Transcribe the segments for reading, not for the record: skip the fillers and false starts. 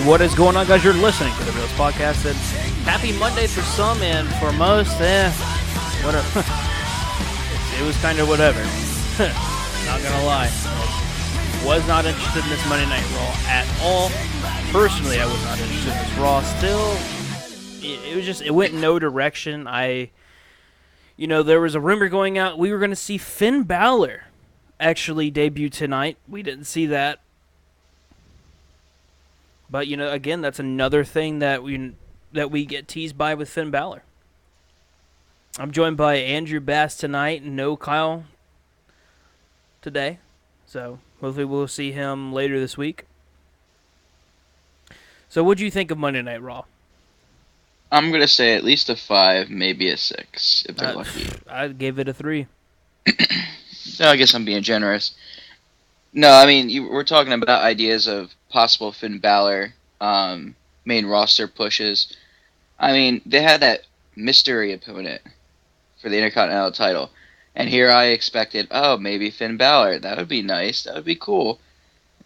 What is going on, guys? You're listening to the Realest Podcast. It's happy Monday for some, and for most, whatever. It was kind of whatever. Not gonna lie. Was not interested in this Monday Night Raw at all. Personally, I was not interested in this Raw. Still, it went in no direction. There was a rumor going out we were going to see Finn Balor actually debut tonight. We didn't see that. But, again, that's another thing that we get teased by with Finn Balor. I'm joined by Andrew Bass tonight, and no Kyle today. So, hopefully we'll see him later this week. So, what do you think of Monday Night Raw? I'm going to say at least a 5, maybe a 6, if they're lucky. I gave it a 3. No, I guess I'm being generous. No, I mean, we're talking about ideas of possible Finn Balor main roster pushes. I mean, they had that mystery opponent for the Intercontinental title. And here I expected, maybe Finn Balor. That would be nice. That would be cool.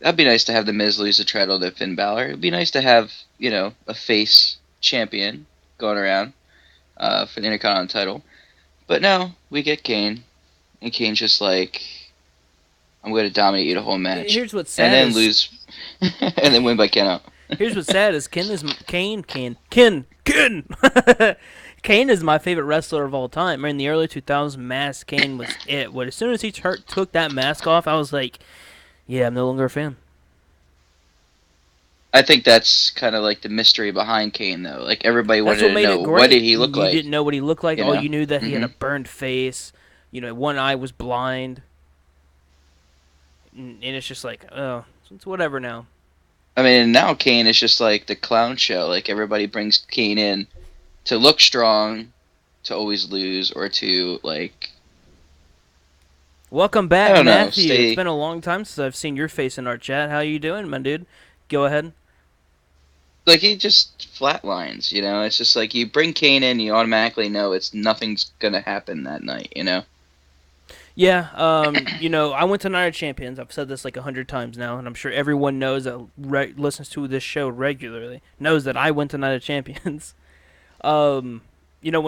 That would be nice to have The Miz lose the title to Finn Balor. It would be nice to have, a face champion going around for the Intercontinental title. But no, we get Kane. And Kane's just like, I'm going to dominate you the whole match. Here's what's sad. And then lose. And then win by count. Here's what's sad is Kane is my favorite wrestler of all time. In the early 2000s, Mask Kane was it. As soon as he took that mask off, I was like, yeah, I'm no longer a fan. I think that's kind of like the mystery behind Kane, though. Like, everybody wanted to know, what did he look like? You didn't know what he looked like. All you knew that he had a burned face. One eye was blind. And it's just like, it's whatever now. I mean, now Kane is just like the clown show. Like, everybody brings Kane in to look strong, to always lose, or to, like... Welcome back, Matthew. It's been a long time since I've seen your face in our chat. How you doing, my dude? Go ahead. Like, he just flatlines, It's just like, you bring Kane in, you automatically know nothing's gonna happen that night, Yeah, I went to Night of Champions. I've said this like 100 times now, and I'm sure everyone knows that listens to this show regularly knows that I went to Night of Champions. When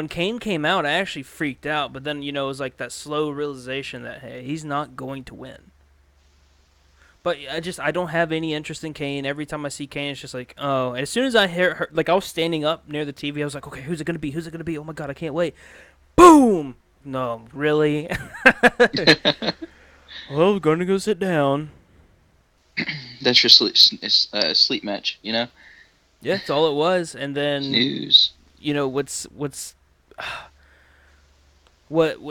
Kane came out, I actually freaked out, but then, it was like that slow realization that, hey, he's not going to win. But I don't have any interest in Kane. Every time I see Kane, it's just like, oh. And as soon as I heard, like, I was standing up near the TV, I was like, okay, who's it going to be? Who's it going to be? Oh, my God, I can't wait. Boom! No, really? Well, we're going to go sit down. That's your sleep match, Yeah, that's all it was. And then... News. What's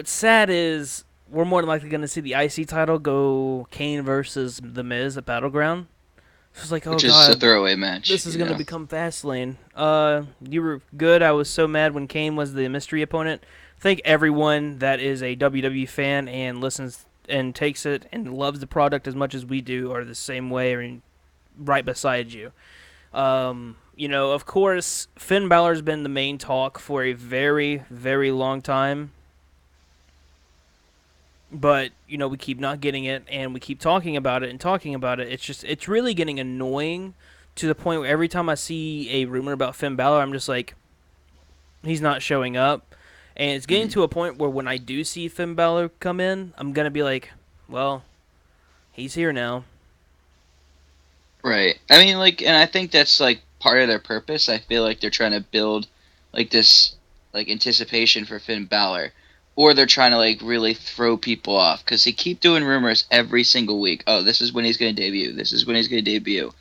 sad is we're more than likely going to see the IC title go Kane versus The Miz at Battleground. It's like, Which is a throwaway match. This is going to become Fastlane. You were good. I was so mad when Kane was the mystery opponent. I think everyone that is a WWE fan and listens and takes it and loves the product as much as we do are the same way or right beside you. Of course, Finn Balor's been the main talk for a very, very long time. But, we keep not getting it, and we keep talking about it and talking about it. It's really getting annoying to the point where every time I see a rumor about Finn Balor, I'm just like, he's not showing up. And it's getting to a point where when I do see Finn Balor come in, I'm going to be like, well, he's here now. Right. I mean, and I think that's, part of their purpose. I feel like they're trying to build, this, anticipation for Finn Balor. Or they're trying to, really throw people off. Because they keep doing rumors every single week. Oh, this is when he's going to debut. This is when he's going to debut.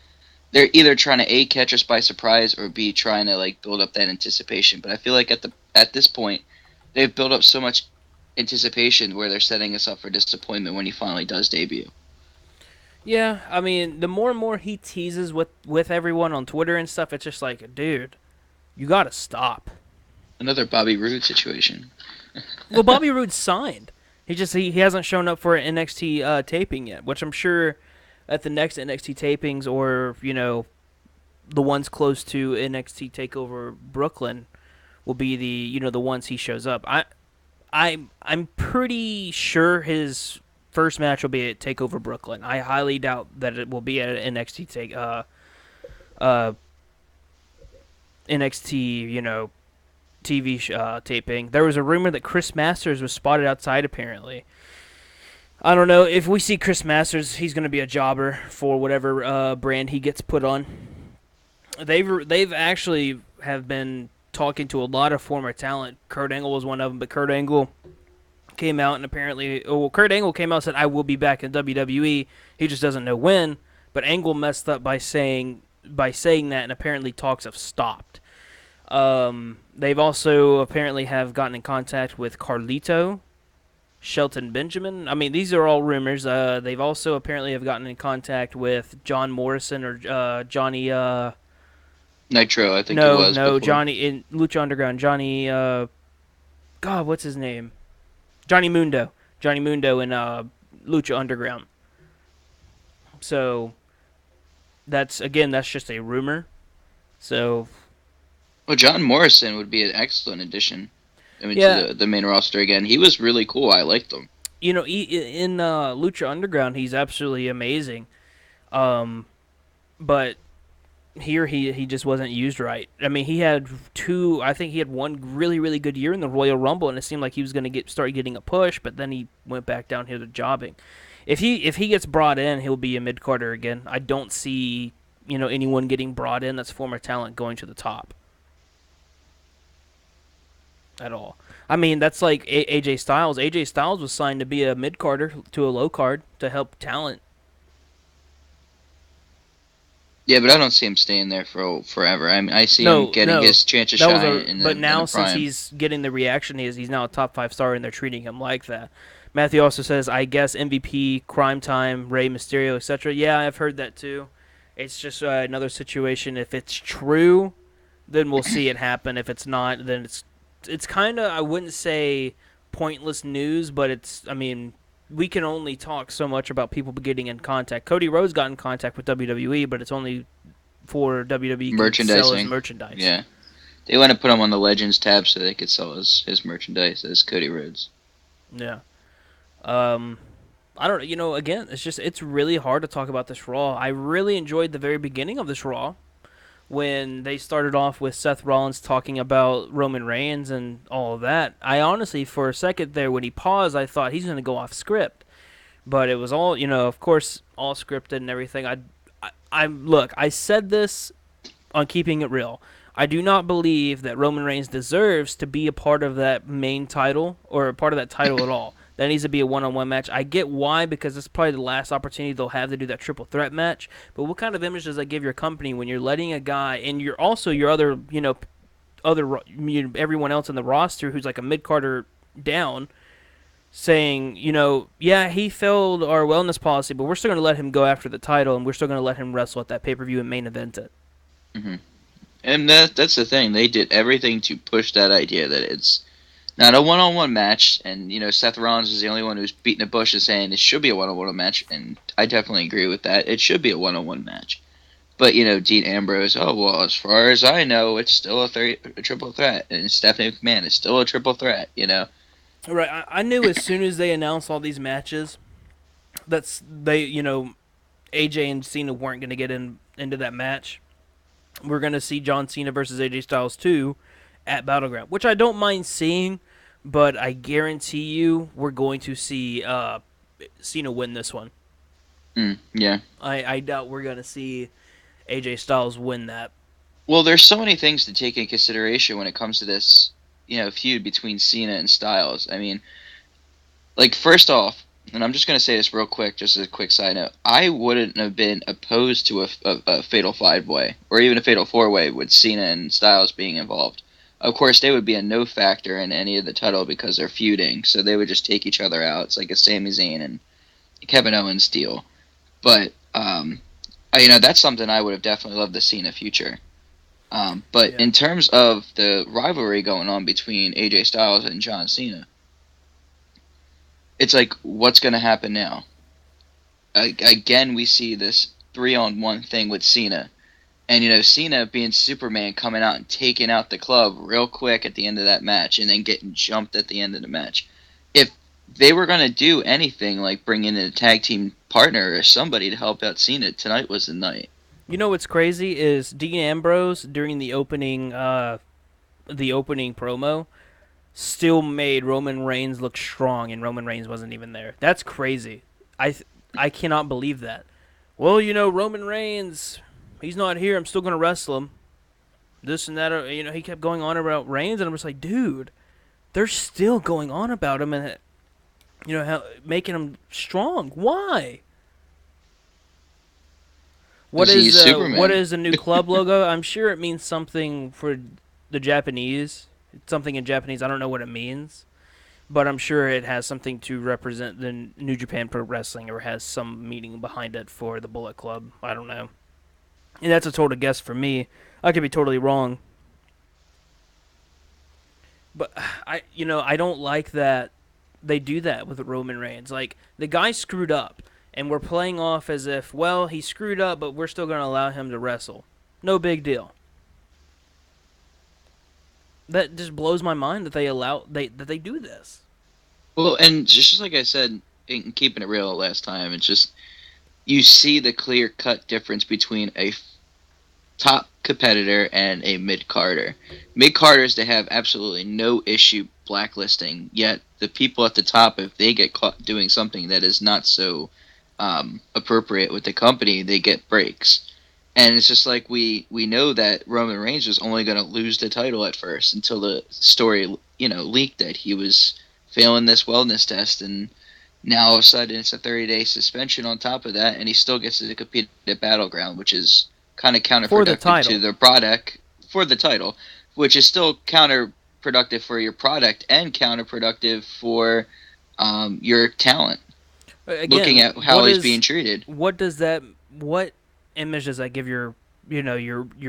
They're either trying to, A, catch us by surprise, or B, trying to, build up that anticipation. But I feel like at this point, they've built up so much anticipation where they're setting us up for disappointment when he finally does debut. Yeah, I mean, the more and more he teases with everyone on Twitter and stuff, it's just like, dude, you got to stop. Another Bobby Roode situation. Well, Bobby Roode signed. He hasn't shown up for an NXT taping yet, which I'm sure at the next NXT tapings or, the ones close to NXT TakeOver Brooklyn will be the ones he shows up. I'm pretty sure his first match will be at TakeOver Brooklyn. I highly doubt that it will be at NXT NXT, TV taping, there was a rumor that Chris Masters was spotted outside. Apparently, I don't know if we see Chris Masters. He's going to be a jobber for whatever brand he gets put on. They've actually have been talking to a lot of former talent. Kurt Angle was one of them, but Kurt Angle came out and apparently, Kurt Angle came out and said, "I will be back in WWE." He just doesn't know when. But Angle messed up by saying that, and apparently talks have stopped. They've also apparently have gotten in contact with Carlito, Shelton Benjamin. I mean, these are all rumors. They've also apparently have gotten in contact with John Morrison or Johnny. Nitro, I think it No, was before. Johnny in Lucha Underground. Johnny. God, what's his name? Johnny Mundo. Johnny Mundo in Lucha Underground. So that's just a rumor. So. Well, John Morrison would be an excellent addition. I mean, Yeah. to the main roster again. He was really cool. I liked him. In Lucha Underground, he's absolutely amazing. But here he just wasn't used right. I mean, I think he had one really, really good year in the Royal Rumble, and it seemed like he was going to start getting a push, but then he went back down here to jobbing. If he gets brought in, he'll be a mid-carder again. I don't see, anyone getting brought in that's former talent going to the top at all. I mean, that's like AJ Styles. AJ Styles was signed to be a mid-carder to a low-card to help talent. Yeah, but I don't see him staying there for forever. I mean, I see him getting his chance to shine. But now, since he's getting the reaction he's now a top 5 star, and they're treating him like that. Matthew also says, "I guess MVP, Crime Time, Rey Mysterio, etc." Yeah, I've heard that too. It's just another situation. If it's true, then we'll see it happen. If it's not, then it's kind of, I wouldn't say pointless news, but I mean, we can only talk so much about people getting in contact. Cody Rhodes got in contact with WWE, but it's only for WWE merchandising. Sell his merchandise. Yeah. They want to put him on the Legends tab so they could sell his merchandise as Cody Rhodes. Yeah. I don't, again, it's really hard to talk about this Raw. I really enjoyed the very beginning of this Raw when they started off with Seth Rollins talking about Roman Reigns and all of that. I honestly, for a second there, when he paused, I thought he's going to go off script. But it was all, of course, all scripted and everything. Look, I said this on Keeping It Real. I do not believe that Roman Reigns deserves to be a part of that main title or a part of that title at all. That needs to be a one-on-one match. I get why, because it's probably the last opportunity they'll have to do that triple threat match. But what kind of image does that give your company when you're letting a guy, and you're also your other, everyone else in the roster who's like a mid-carder down, saying, yeah, he failed our wellness policy, but we're still going to let him go after the title, and we're still going to let him wrestle at that pay-per-view and main event it. Mm-hmm. And that's the thing. They did everything to push that idea that it's not a one-on-one match, and Seth Rollins is the only one who's beating the bush and saying it should be a one-on-one match, and I definitely agree with that. It should be a one-on-one match. But Dean Ambrose, as far as I know, it's still a triple threat, and Stephanie McMahon is still a triple threat. Right. I knew as soon as they announced all these matches, AJ and Cena weren't going to get into that match. We're going to see John Cena versus AJ Styles 2 at Battleground, which I don't mind seeing, but I guarantee you we're going to see Cena win this one. Yeah. I doubt we're going to see AJ Styles win that. Well, there's so many things to take into consideration when it comes to this, feud between Cena and Styles. I mean, first off, and I'm just going to say this real quick, just as a quick side note, I wouldn't have been opposed to a Fatal 5-Way, or even a Fatal 4-Way with Cena and Styles being involved. Of course, they would be a no factor in any of the title because they're feuding, so they would just take each other out. It's like a Sami Zayn and Kevin Owens deal. But, that's something I would have definitely loved to see in the future. But in terms of the rivalry going on between AJ Styles and John Cena, it's like, what's going to happen now? Again, we see this 3-on-1 thing with Cena. And, Cena being Superman coming out and taking out the club real quick at the end of that match and then getting jumped at the end of the match. If they were going to do anything like bring in a tag team partner or somebody to help out Cena, tonight was the night. You know what's crazy is Dean Ambrose during the opening promo still made Roman Reigns look strong, and Roman Reigns wasn't even there. That's crazy. I cannot believe that. Well, Roman Reigns, he's not here. I'm still gonna wrestle him. This and that. He kept going on about Reigns, and I'm just like, dude, they're still going on about him, and making him strong. Why? What 'Cause is he's what Superman. is the new club logo? I'm sure it means something for the Japanese. It's something in Japanese. I don't know what it means, but I'm sure it has something to represent the New Japan Pro Wrestling, or has some meaning behind it for the Bullet Club. I don't know. And that's a total guess for me. I could be totally wrong, but I don't like that they do that with Roman Reigns. Like, the guy screwed up, and we're playing off as if, well, he screwed up, but we're still going to allow him to wrestle. No big deal. That just blows my mind that they do this. Well, and just like I said, in keeping it real last time, it's just you see the clear cut difference between a top competitor and a mid carder. Mid carders, they have absolutely no issue blacklisting. Yet the people at the top, if they get caught doing something that is not so appropriate with the company, they get breaks. And it's just like we know that Roman Reigns was only going to lose the title at first until the story leaked that he was failing this wellness test, and now all of a sudden it's a 30-day suspension on top of that, and he still gets to compete at Battleground, which is kind of For the counterproductive to title. the product for the title, which is still counterproductive for your product and counterproductive for your talent. Looking Again, at how he's being treated. what image does that give your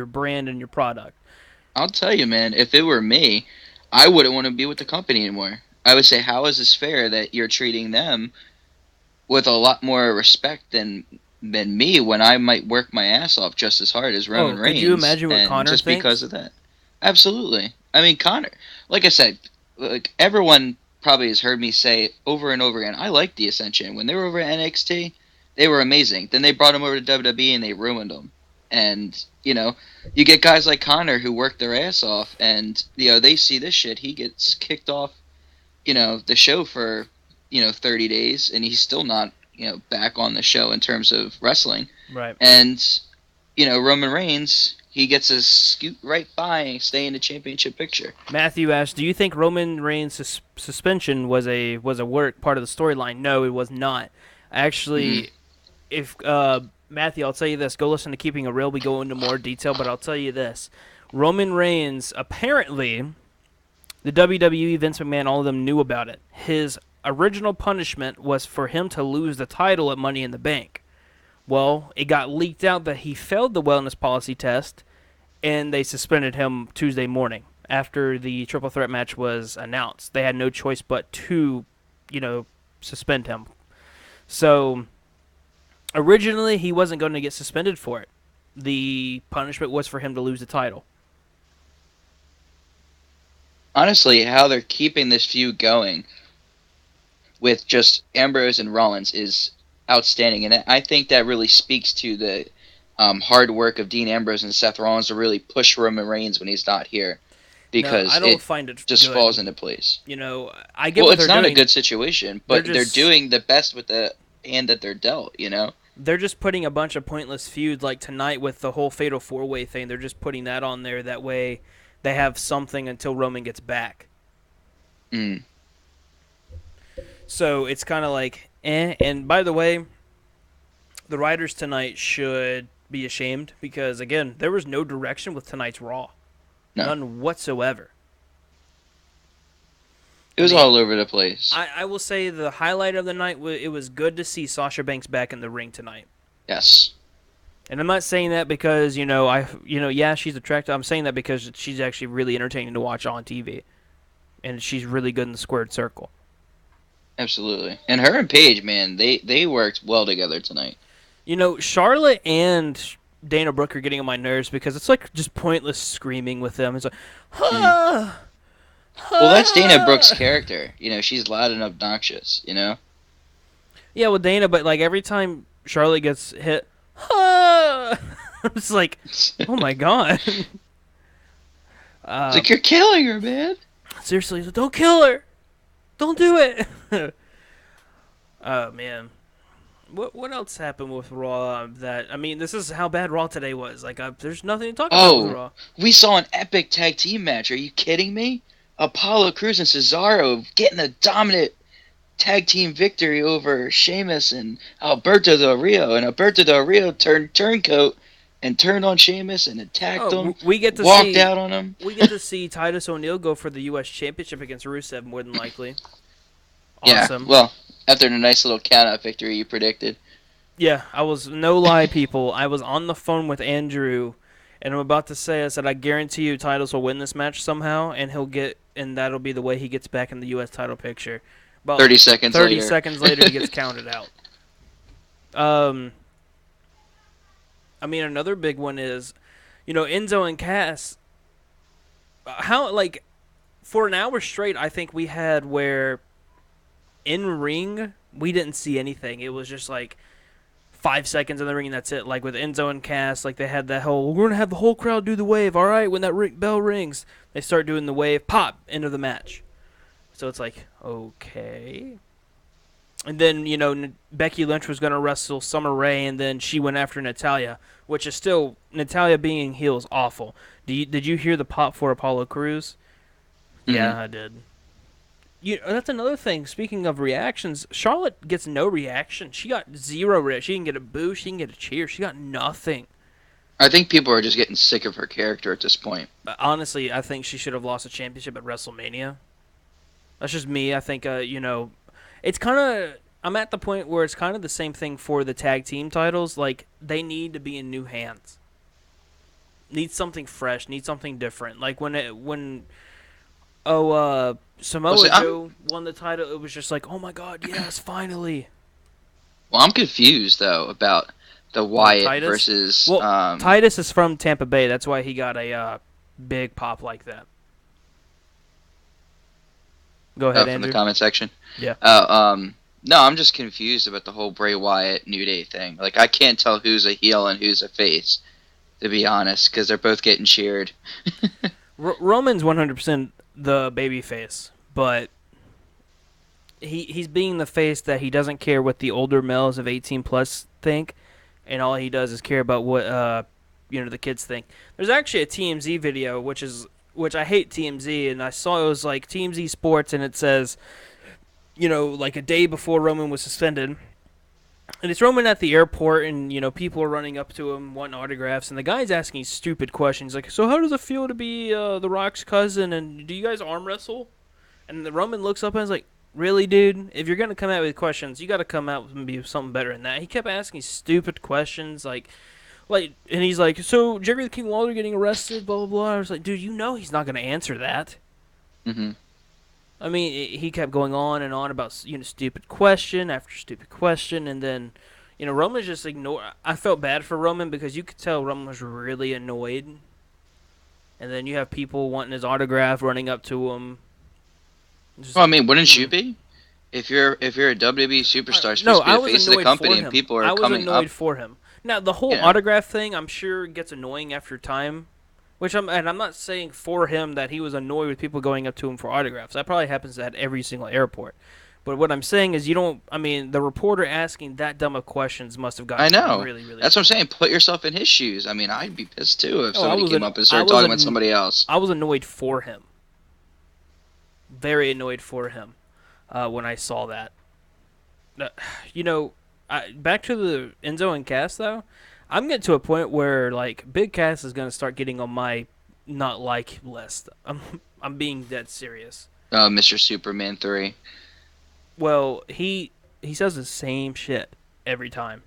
brand and your product? I'll tell you, man, if it were me, I wouldn't want to be with the company anymore. I would say, how is this fair that you're treating them with a lot more respect than me when I might work my ass off just as hard as Oh, Roman could you Reigns, imagine what and Connor just because thinks? of that? Absolutely. I mean, Connor, like I said, like everyone probably has heard me say over and over again, I like the Ascension. When they were over at NXT, they were amazing. Then they brought them over to WWE and they ruined them. And you get guys like Connor who work their ass off, and they see this shit. He gets kicked off, the show for 30 days, and he's still not back on the show in terms of wrestling. Right. And Roman Reigns, he gets a scoot right by and stay in the championship picture. Matthew asked, "Do you think Roman Reigns' suspension was a work part of the storyline?" No, it was not. Mm. Actually, if Matthew, I'll tell you this. Go listen to Keeping It Real. We go into more detail, but I'll tell you this: Roman Reigns, apparently, the WWE, Vince McMahon, all of them knew about it. His original punishment was for him to lose the title at Money in the Bank. Well, it got leaked out that he failed the wellness policy test, and they suspended him Tuesday morning after the triple threat match was announced. They had no choice but to, suspend him. So originally, he wasn't going to get suspended for it. The punishment was for him to lose the title. Honestly, how they're keeping this feud going with just Ambrose and Rollins is outstanding, and I think that really speaks to the hard work of Dean Ambrose and Seth Rollins to really push Roman Reigns when he's not here, No, because I don't it find it just good. falls into place. I get Well, what it's they're not a doing. good situation, They're but they're just doing the best with the hand that they're dealt. they're just putting a bunch of pointless feuds like tonight with the whole Fatal 4-Way thing. They're just putting that on there. That way they have something until Roman gets back. Mm. So it's kind of like, eh. And by the way, the writers tonight should be ashamed because, again, there was no direction with tonight's Raw. No, None whatsoever. it I was mean, all over the place. I will say the highlight of the night, it was good to see Sasha Banks back in the ring tonight. Yes. And I'm not saying that because, yeah, she's attractive. I'm saying that because she's actually really entertaining to watch on TV. And she's really good in the squared circle. Absolutely. And her and Paige, man, they worked well together tonight. Charlotte and Dana Brooke are getting on my nerves because it's like just pointless screaming with them. It's like, Mm. ah, Well, that's Dana Brooke's ah. character. She's loud and obnoxious. Yeah, with Dana, but like every time Charlotte gets hit, ah. I'm just like, oh my god. It's like, you're killing her, man. Seriously, don't kill her. Don't do it. Oh man. What else happened with Raw? This is how bad Raw today was. Like, there's nothing to talk about with Raw. We saw an epic tag team match. Are you kidding me? Apollo Crews and Cesaro getting a dominant tag team victory over Sheamus and Alberto Del Rio. And Alberto Del Rio turned turncoat and turned on Sheamus and attacked him. Walked out on him. We get to see Titus O'Neil go for the U.S. Championship against Rusev, more than likely. Awesome. Yeah, well, after the nice little count-out victory you predicted. Yeah, no lie, people. I was on the phone with Andrew, and I'm about to say, I said, I guarantee you Titus will win this match somehow, and that'll be the way he gets back in the U.S. title picture. About 30 seconds later. 30 seconds later, he gets counted out. Another big one is, Enzo and Cass. For an hour straight, I think we had where in ring, we didn't see anything. It was just like 5 seconds in the ring and that's it. Like with Enzo and Cass, like they had that whole, we're going to have the whole crowd do the wave. All right, when that bell rings, they start doing the wave, pop, end of the match. So it's like, okay. And then, Becky Lynch was going to wrestle Summer Rae, and then she went after Natalya, which is still, Natalya being heel is awful. Did you hear the pop for Apollo Crews? Mm-hmm. Yeah, I did. That's another thing. Speaking of reactions, Charlotte gets no reaction. She got zero reaction. She didn't get a boo. She didn't get a cheer. She got nothing. I think people are just getting sick of her character at this point. But honestly, I think she should have lost a championship at WrestleMania. That's just me. I think, it's kind of... I'm at the point where it's kind of the same thing for the tag team titles. Like, they need to be in new hands. Need something fresh. Need something different. Like, Samoa Joe won the title, it was just like, oh my god, yes, finally. Well, I'm confused, though, about the Wyatt versus... Well, Titus is from Tampa Bay. That's why he got a big pop like that. Go ahead, Andrew. From the comment section? Yeah. No, I'm just confused about the whole Bray Wyatt New Day thing. Like, I can't tell who's a heel and who's a face, to be honest, because they're both getting cheered. Roman's 100% the baby face, but he's being the face that he doesn't care what the older males of 18 plus think, and all he does is care about what the kids think. There's actually a TMZ video, which I hate TMZ, and I saw it was like TMZ Sports, and it says, like a day before Roman was suspended, and it's Roman at the airport, and people are running up to him wanting autographs, and the guy's asking stupid questions like, so how does it feel to be The Rock's cousin, and do you guys arm wrestle? And the Roman looks up and is like, really, dude? If you're gonna come out with questions, you got to come out and be something better than that. He kept asking stupid questions like, and he's like, so Jerry the King Lawler getting arrested, blah blah blah. I was like, dude, he's not gonna answer that. Mm-hmm. I mean, he kept going on and on about stupid question after stupid question, and then Roman just ignored. I felt bad for Roman because you could tell Roman was really annoyed, and then you have people wanting his autograph, running up to him. Wouldn't you be? If you're a WWE superstar, supposed to be the face of the company, and people are coming up. I was annoyed for him. Now the whole autograph thing, I'm sure gets annoying after time. I'm not saying for him that he was annoyed with people going up to him for autographs. That probably happens at every single airport. But what I'm saying is the reporter asking that dumb of questions must have gotten really, really... That's what I'm saying. Put yourself in his shoes. I mean, I'd be pissed too if somebody came up and started talking about somebody else. I was annoyed for him. Very annoyed for him when I saw that. Back to the Enzo and Cass, though. I'm getting to a point where Big Cass is going to start getting on my not like list. I'm being dead serious. Mr. Superman 3. Well, he says the same shit every time.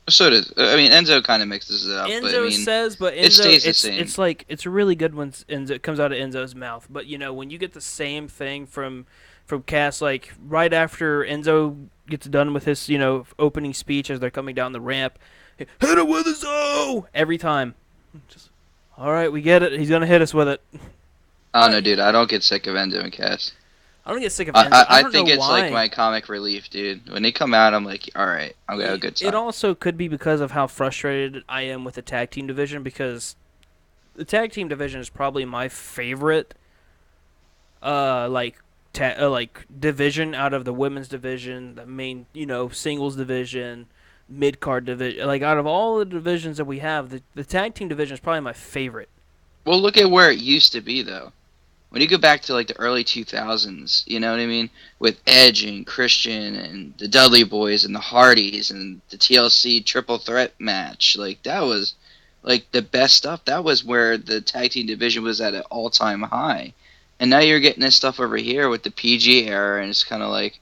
So does Enzo kind of mixes it up. Enzo it stays the same. It's like it's really good when it comes out of Enzo's mouth. But when you get the same thing from Cass, like right after Enzo gets done with his opening speech as they're coming down the ramp. Hit it with his O! Every time. Just, all right, we get it. He's going to hit us with it. Oh, no, dude. I don't get sick of Enzo and Cass. I don't get sick of Enzo. I I don't know think it's like why. my comic relief, dude. When they come out, I'm like, all right, I'm gonna have a good It time. also could be because of how frustrated I am with the tag team division, because the tag team division is probably my favorite like division out of the women's division, the main, singles division, mid card division. Like out of all the divisions that we have, the tag team division is probably my favorite. Well, look at where it used to be, though. When you go back to like the early 2000s, you know what I mean? With Edge and Christian and the Dudley Boys and the Hardys and the TLC triple threat match, like that was like the best stuff. That was where the tag team division was at an all-time high. And now you're getting this stuff over here with the PG era, and it's kind of like,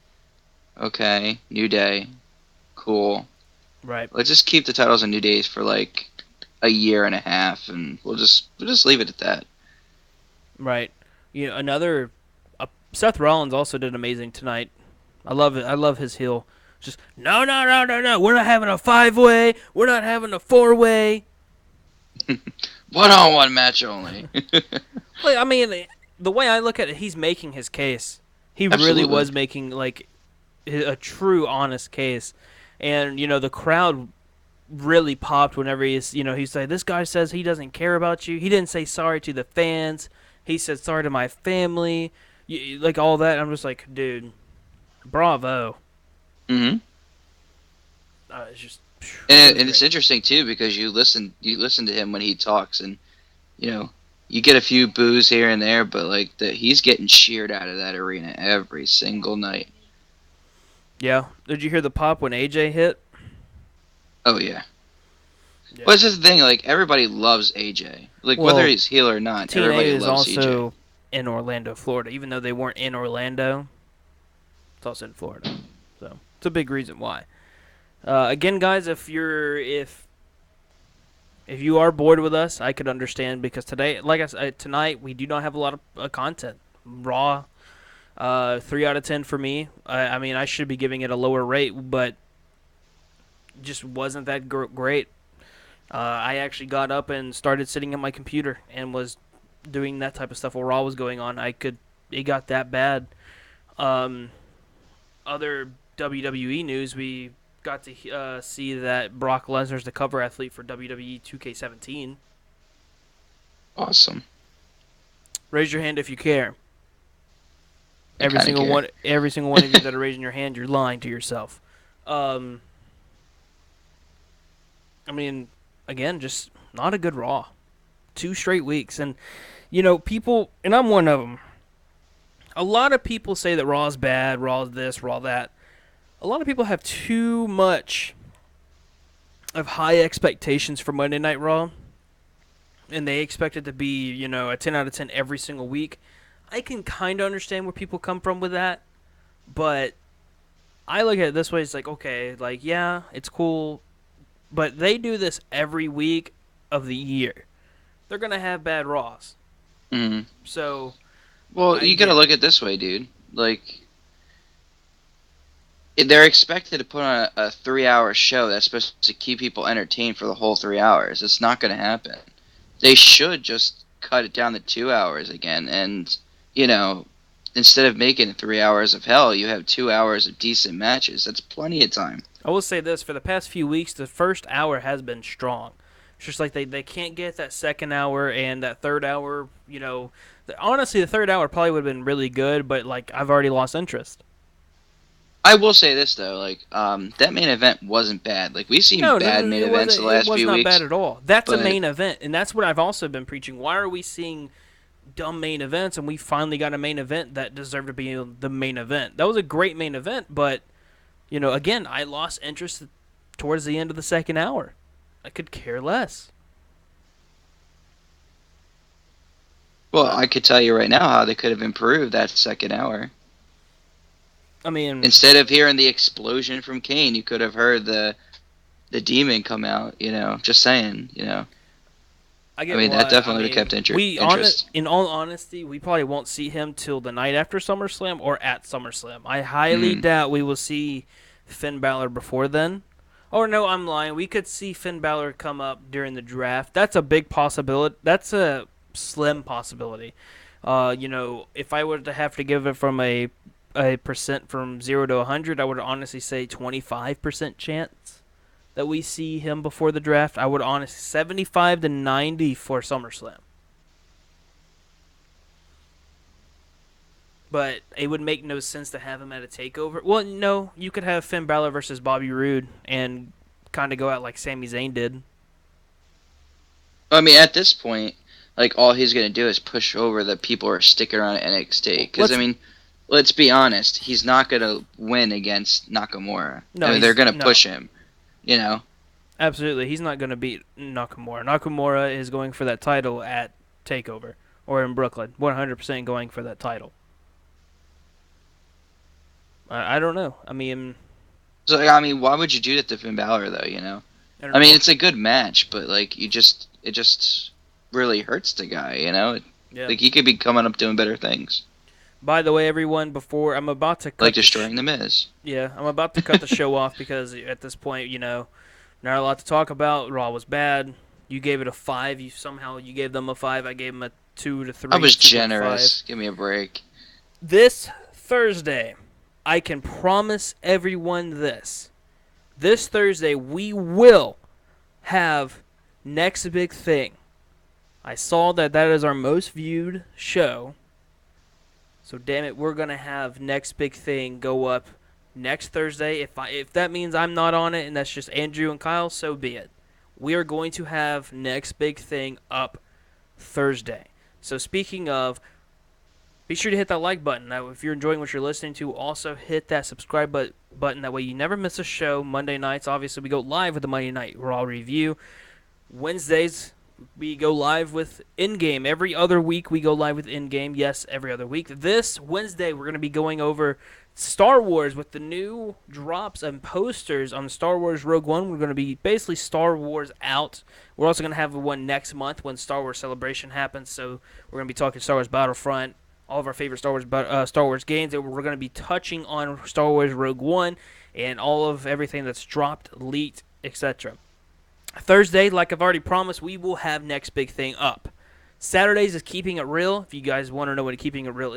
okay, New Day, cool. Right. Let's just keep the titles on New Days for like a year and a half, and we'll just leave it at that. Right. Another Seth Rollins also did amazing tonight. I love it. I love his heel. Just no, no, no, no, no. We're not having a 5-way. We're not having a 4-way. One-on-one match only. Like, I mean, the way I look at it, he's making his case. He really Absolutely. was making like a true, honest case, and the crowd really popped whenever he's like, this guy says he doesn't care about you. He didn't say sorry to the fans. He said sorry to my family, like all that. I'm just like, dude, bravo. Mm-hmm. It's just, And it's interesting too because you listen to him when he talks, and you get a few boos here and there, but like he's getting cheered out of that arena every single night. Yeah. Did you hear the pop when AJ hit? Oh yeah. Yeah. But it's just the thing, like everybody loves AJ, like whether he's heel or not. TNA Everybody is loves also AJ. in Orlando, Florida. Even though they weren't in Orlando, it's also in Florida. So it's a big reason why. Again, guys, if you are bored with us, I could understand, because today, like I said, tonight we do not have a lot of content. Raw, 3 out of 10 for me. I mean, I should be giving it a lower rate, but just wasn't that great. I actually got up and started sitting at my computer and was doing that type of stuff while Raw was going on. It got that bad. Other WWE news, we got to see that Brock Lesnar's the cover athlete for WWE 2K17. Awesome. Raise your hand if you care. I Every kinda single care. one of you that are raising your hand, you're lying to yourself. I mean, again, just not a good Raw. 2 straight weeks. And, people, and I'm one of them. A lot of people say that Raw's bad, Raw's this, Raw that. A lot of people have too much of high expectations for Monday Night Raw. And they expect it to be, a 10 out of 10 every single week. I can kind of understand where people come from with that. But I look at it this way. It's like, okay, like, yeah, it's cool. But they do this every week of the year. They're going to have bad Raws. Mm-hmm. So, Well, you gotta look at it this way, dude. Like, they're expected to put on a 3-hour show that's supposed to keep people entertained for the whole 3 hours. It's not gonna happen. They should just cut it down to 2 hours again, and instead of making 3 hours of hell, you have 2 hours of decent matches. That's plenty of time. I will say this, for the past few weeks, the first hour has been strong. It's just like they can't get that second hour and that third hour, honestly, the third hour probably would have been really good, but, like, I've already lost interest. I will say this though, like that main event wasn't bad. Like we've seen bad main events the last few weeks. It was not bad at all. That's a but- main event, and that's what I've also been preaching. Why are we seeing dumb main events, and we finally got a main event that deserved to be the main event? That was a great main event, but, again, I lost interest towards the end of the second hour. I could care less. Well, I could tell you right now how they could have improved that second hour. I mean, Instead of hearing the explosion from Kane, you could have heard the demon come out. Just saying. I get I mean, why. that definitely would have kept interest. In all honesty, we probably won't see him till the night after SummerSlam or at SummerSlam. I highly doubt we will see Finn Balor before then. Oh, no, I'm lying. We could see Finn Balor come up during the draft. That's a big possibility. That's a slim possibility. If I were to have to give it from a percent from 0 to 100, I would honestly say 25% chance that we see him before the draft. I would honestly 75 to 90 for SummerSlam. But it would make no sense to have him at a takeover. Well, no, you could have Finn Balor versus Bobby Roode and kind of go out like Sami Zayn did. I mean, at this point, like, all he's going to do is push over the people who are sticking around at NXT. Because, I mean, let's be honest, he's not going to win against Nakamura. No, I mean, they're going to push him, you know? Absolutely. He's not going to beat Nakamura. Nakamura is going for that title at TakeOver or in Brooklyn. 100% going for that title. I don't know. I mean... So, I mean, why would you do that to Finn Balor, though, you know? I mean, it's a good match, but, like, it just really hurts the guy, you know? Yeah. Like, he could be coming up doing better things. By the way, everyone, before I'm about to cut... Like destroying The Miz. Yeah, I'm about to cut the show off because at this point, not a lot to talk about. Raw was bad. You gave it a 5. You gave them a 5. I gave them a 2 to 3. I was generous. Give me a break. This Thursday, I can promise everyone this. This Thursday, we will have Next Big Thing. I saw that is our most viewed show. So, damn it, we're going to have Next Big Thing go up next Thursday. If that means I'm not on it and that's just Andrew and Kyle, so be it. We are going to have Next Big Thing up Thursday. So, speaking of, be sure to hit that like button. Now, if you're enjoying what you're listening to, also hit that subscribe button. That way you never miss a show. Monday nights, obviously, we go live with the Monday Night Raw review. Wednesdays, we go live with In-Game. Every other week, we go live with In-Game. Yes, every other week. This Wednesday, we're going to be going over Star Wars with the new drops and posters on Star Wars Rogue One. We're going to be basically Star Wars out. We're also going to have one next month when Star Wars Celebration happens. So we're going to be talking Star Wars Battlefront, all of our favorite Star Wars games. And we're going to be touching on Star Wars Rogue One and all of everything that's dropped, leaked, etc. Thursday, like I've already promised, we will have Next Big Thing up. Saturdays is Keeping It Real. If you guys want to know what Keeping It Real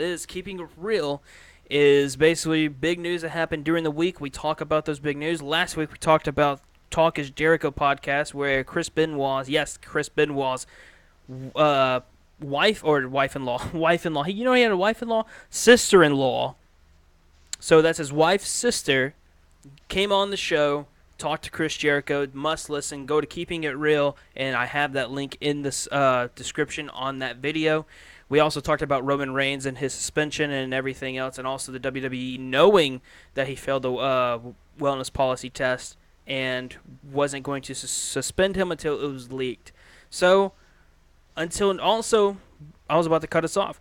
is basically big news that happened during the week. We talk about those big news. Last week we talked about Talk is Jericho podcast where Chris Benoit's wife-in-law. You know he had a wife-in-law? Sister-in-law. So that's his wife's sister. Came on the show. Talk to Chris Jericho. Must listen. Go to Keeping It Real, and I have that link in the description on that video. We also talked about Roman Reigns and his suspension and everything else, and also the WWE knowing that he failed the wellness policy test and wasn't going to suspend him until it was leaked. So, I was about to cut us off.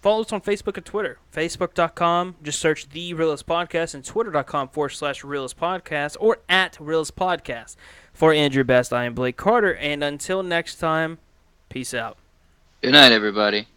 Follow us on Facebook and Twitter. Facebook.com, just search The Realest Podcast, and Twitter.com/Realest Podcast, or at Realest Podcast. For Andrew Best, I am Blake Carter, and until next time, peace out. Good night, everybody.